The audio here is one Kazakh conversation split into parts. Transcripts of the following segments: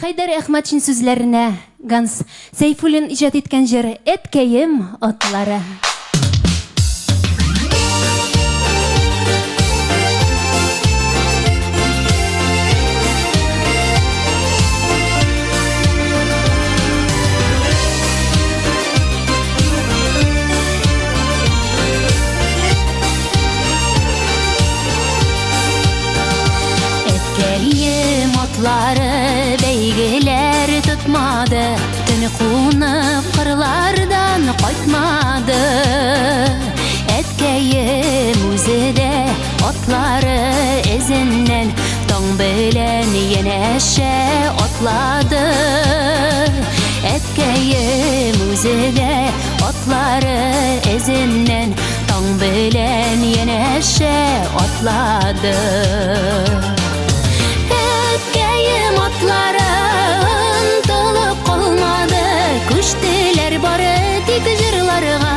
Хайдар Ахматшин сүзләренә Ганс Сейфуллин иҗат иткән җыр «Әткәем атлары». Әткәем атлары бәйгеләр тотмады, түні қунып қырлардан қайтмады. Әткәем үзе дә атлары ізінен таң белән янәшә атлады. Әткәем үзе дә атлары ізінен таң белән янәшә атлады. Әткәем атларын толып қалмады, күштелер бары тик жырларға.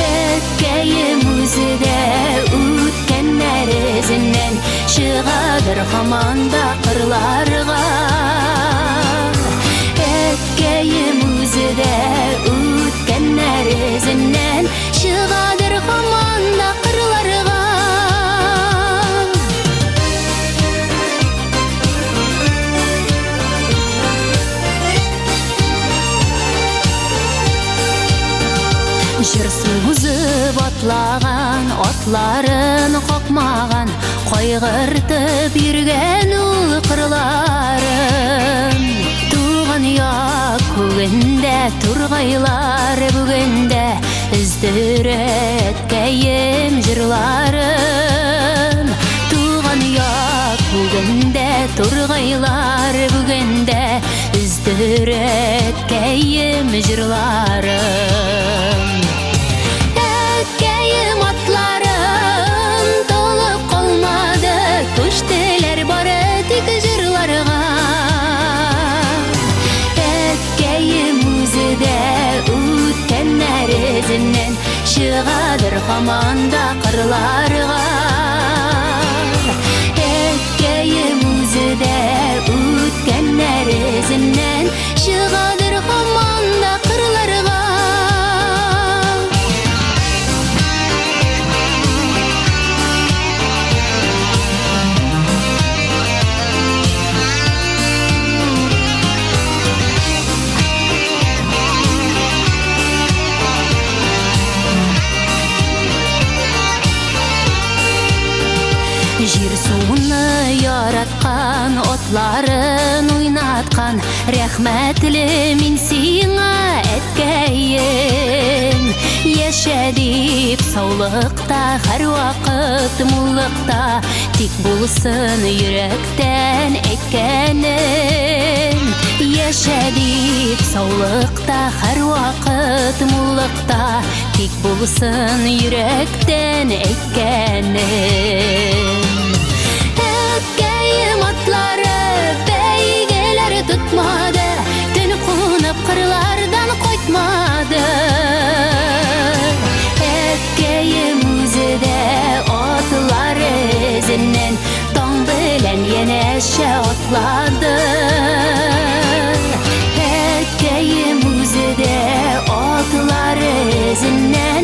Әткәем үзе дә үткәннәр ізінен шығадыр һаман да қырларға. Әткәем үзе дә үткәннәр ізінен шығадыр һаман да қырларға. Жыр сузып атлаған, атларын қақмаған, қайғыртып йөргән ул қырларын. Туған як күгендә тургайлар бүгендә өздер әткәем җырларын. Туған як күгендә тургайлар бүгендә өздер әткәем җырларын. Әткәем атларын толып қалмады, күштелер бары тик жырларға. Әткәем үзе дә үткәннәр ізінен шығадыр һаман да қырларға. Әткәем үзе дә үткәннәр ізінен шығадыр һаман да қырларға. Жир суны яратқан, атларын уйнатқан, рәхмәтле мин сиңа әткәем. Яшә дип саулыкта, һәр вакыт муллыкта, тик булсын йөрәктән әйткәнем. Яшә дип саулыкта, һәр вакыт муллыкта, тик булсын йөрәктән әйткәнем. Әткәем атлары бәйгеләр тотмады, түні қунып қырлардан қайтмады. Әткәем үзе дә атлары ізінен таң белән янәшә атлады. Әткәем үзе дә атлары ізінен